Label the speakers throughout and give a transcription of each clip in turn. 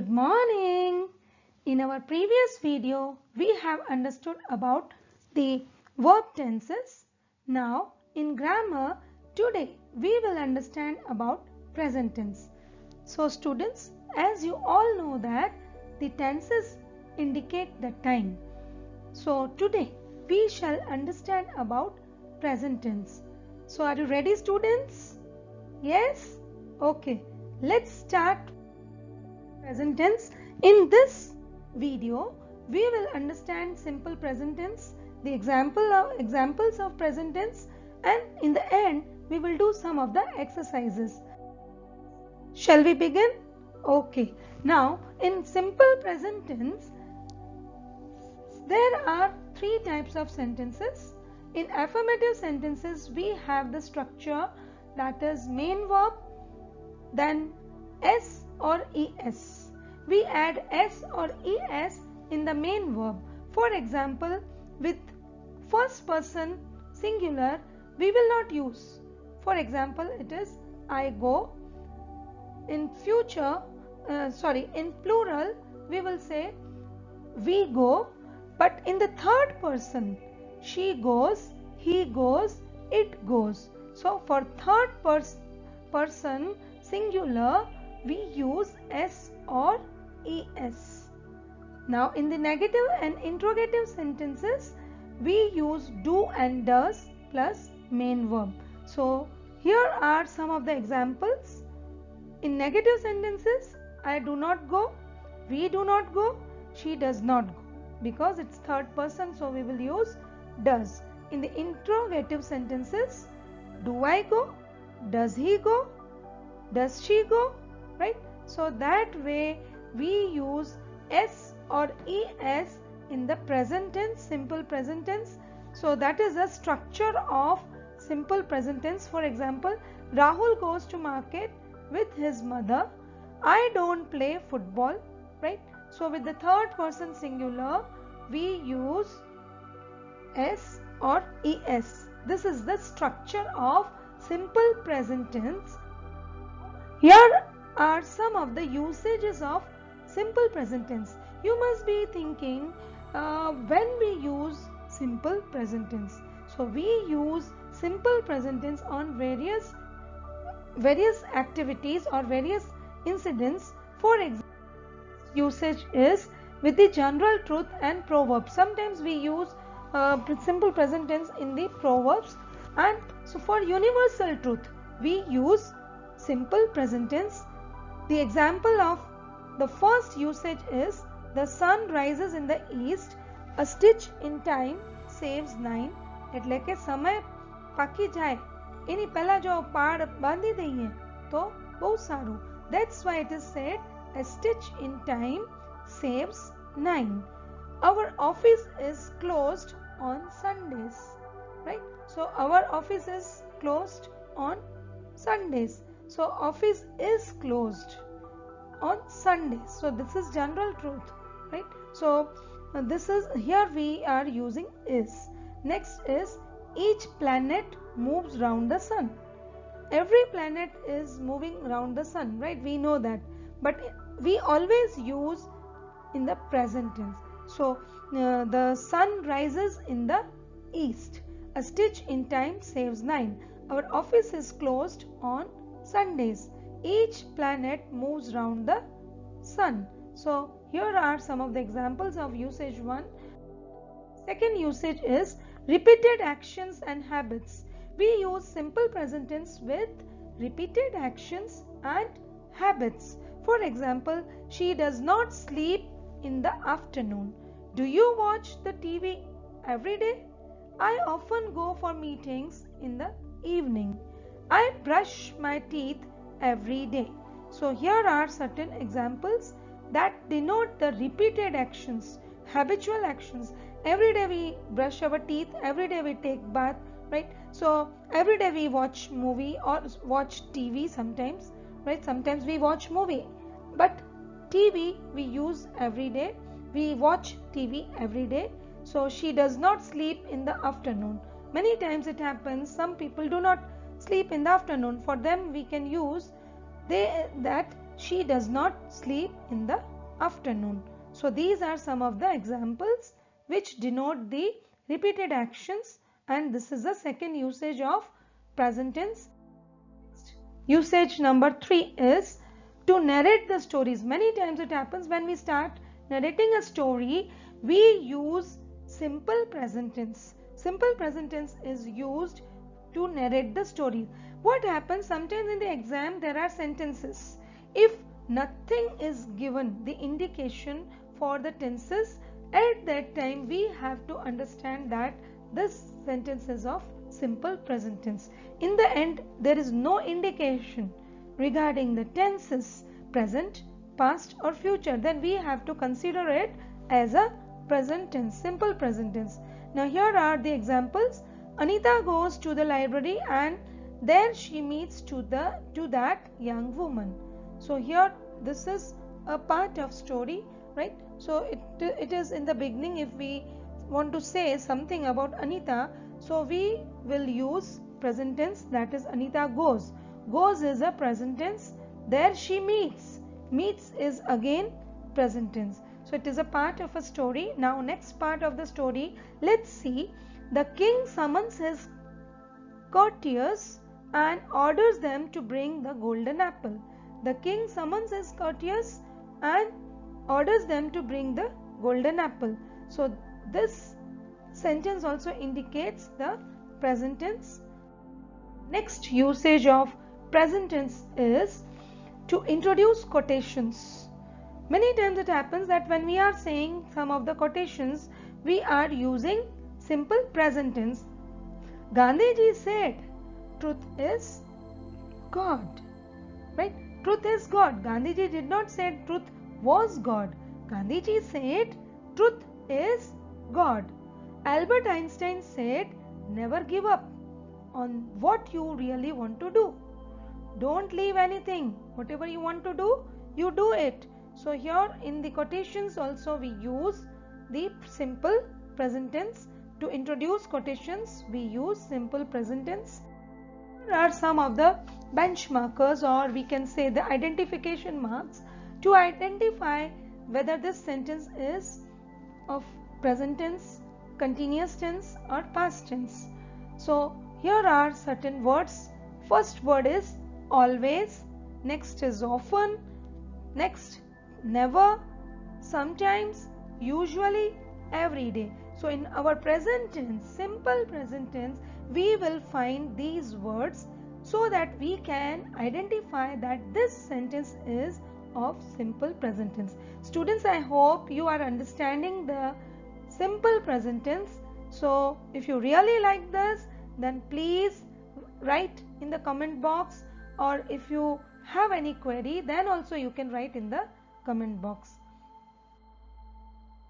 Speaker 1: Good morning. In our previous video, we have understood about the verb tenses. Now, in grammar, today we will understand about present tense. So, students, as you all know that the tenses indicate the time. So, today we shall understand about present tense. So, are you ready, students? Yes? Okay. Let's start present tense. In this video, we will understand simple present tense, the examples of present tense, and in the end, we will do some of the exercises. Shall we begin? Okay. Now, in simple present tense, there are three types of sentences. In affirmative sentences, we have the structure that is main verb, then S or ES. We add S or ES in the main verb. For example, with first person singular, we will not use. For example, it is I go. In in plural, we will say we go. But in the third person, she goes, he goes, it goes. So for third person singular, we use S or ES. Now in the negative and interrogative sentences, we use do and does plus main verb. So here are some of the examples. In negative sentences, I do not go, we do not go, she does not go. Because it's third person, so we will use does. In the interrogative sentences, do I go, does he go, does she go, right? So that way we use S or ES in the present tense, simple present tense. So that is the structure of simple present tense. For example, Rahul goes to market with his mother. I don't play football, right? So with the third person singular, we use S or ES. This is the structure of simple present tense. Here are some of the usages of simple present tense. You must be thinking when we use simple present tense. So we use simple present tense on various activities or various incidents. For example, usage is with the general truth and proverbs. Sometimes we use simple present tense in the proverbs, and so for universal truth we use simple present tense. The example of the first usage is the sun rises in the east, a stitch in time saves 9. એટલે કે સમય પાકી જાય એની પહેલા જો પાડ બાંધી દઈએ તો બહુ સારું. That's why it is said a stitch in time saves 9. Our office is closed on Sundays, right? So our office is closed on Sundays. So office is closed on Sundays. So this is general truth, right? So this is, here we are using is. Next is each planet moves round the sun. Every planet is moving around the sun, right? We know that, but we always use in the present tense. So the sun rises in the east. A stitch in time saves 9. Our office is closed on Sundays. Each planet moves round the sun. So here are some of the examples of usage 1. Second usage is repeated actions and habits. We use simple present tense with repeated actions and habits. For example, she does not sleep in the afternoon. Do you watch the TV every day? I often go for meetings in the evening. I brush my teeth every day. So here are certain examples that denote the repeated actions, habitual actions. Every day we brush our teeth, every day we take bath, right? So every day we watch movie or watch TV sometimes, right? Sometimes we watch movie, but TV we use every day. We watch TV every day. So she does not sleep in the afternoon. Many times it happens, some people do not sleep in the afternoon. For them we can use that she does not sleep in the afternoon. So these are some of the examples which denote the repeated actions, and this is the second usage of present tense. Usage number 3 is to narrate the stories. Many times it happens when we start narrating a story, we use simple present tense. Simple present tense is used to narrate the story. What happens sometimes in the exam, there are sentences. If nothing is given, the indication for the tenses, at that time we have to understand that this sentence is of simple present tense. In the end, there is no indication regarding the tenses present, past or future. Then we have to consider it as a present tense, simple present tense. Now here are the examples. Anita goes to the library and there she meets to that young woman. So here this is a part of story, right? So it is in the beginning. If we want to say something about Anita, so we will use present tense, that is Anita goes. Goes is a present tense. There she meets. Meets is again present tense. So it is a part of a story. Now next part of the story, let's see. The king summons his courtiers and orders them to bring the golden apple. The king summons his courtiers and orders them to bring the golden apple. So this sentence also indicates the present tense. Next usage of present tense is to introduce quotations. Many times it happens that when we are saying some of the quotations, we are using simple present tense. Gandhiji said, truth is God. Right? Truth is God. Gandhiji did not say truth was God. Gandhiji said truth is God. Albert Einstein said, never give up on what you really want to do. Don't leave anything. Whatever you want to do, you do it. So here in the quotations also we use the simple present tense. To introduce quotations, we use simple present tense. Here are some of the benchmarkers, or we can say the identification marks, to identify whether this sentence is of present tense, continuous tense or past tense. So here are certain words. First word is always, next is often, next never, sometimes, usually, every day. So in our present tense, simple present tense, we will find these words so that we can identify that this sentence is of simple present tense. Students, I hope you are understanding the simple present tense. So if you really like this, then please write in the comment box, or if you have any query, then also you can write in the comment box.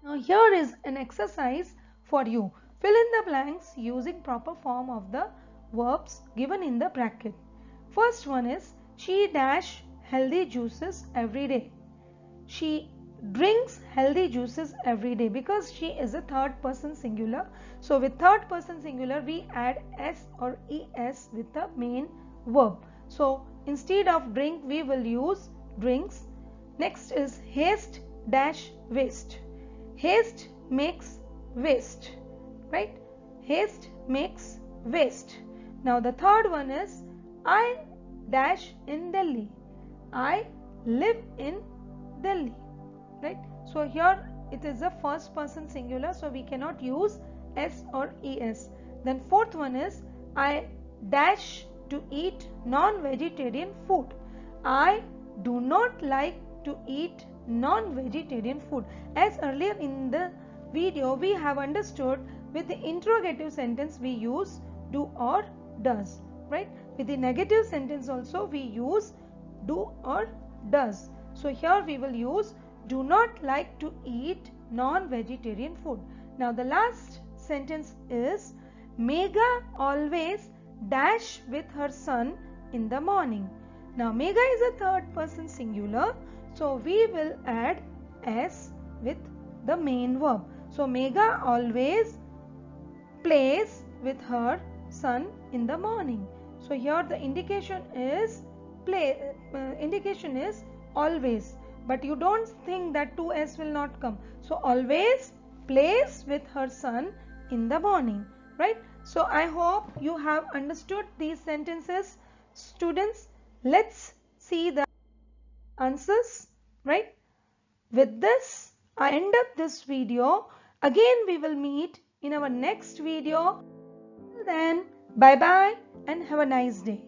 Speaker 1: Now here is an exercise for you. Fill in the blanks using proper form of the verbs given in the bracket. First one is, she dash healthy juices every day. She drinks healthy juices every day, because she is a third person singular. So with third person singular, we add s or es with the main verb. So instead of drink, we will use drinks. Next is haste dash waste. Haste makes waste, right? Haste makes waste. Now the third one is, I dash in Delhi. I live in Delhi, right? So here it is a first person singular, so we cannot use s or es. Then fourth one is, I dash to eat non-vegetarian food. I do not like to eat non-vegetarian food. As earlier in the video we have understood, with the interrogative sentence we use do or does, right? With the negative sentence also we use do or does. So here we will use do not like to eat non-vegetarian food. Now the last sentence is, Megha always dash with her son in the morning. Now Megha is a third person singular, so we will add s with the main verb. So Megha always plays with her son in the morning. So here the indication is always. but you don't think that 2s will not come. So always plays with her son in the morning, right? So I hope you have understood these sentences. Students, let's see the answers, right? With this, I end up this video. Again, we will meet in our next video. Till then, bye bye and have a nice day.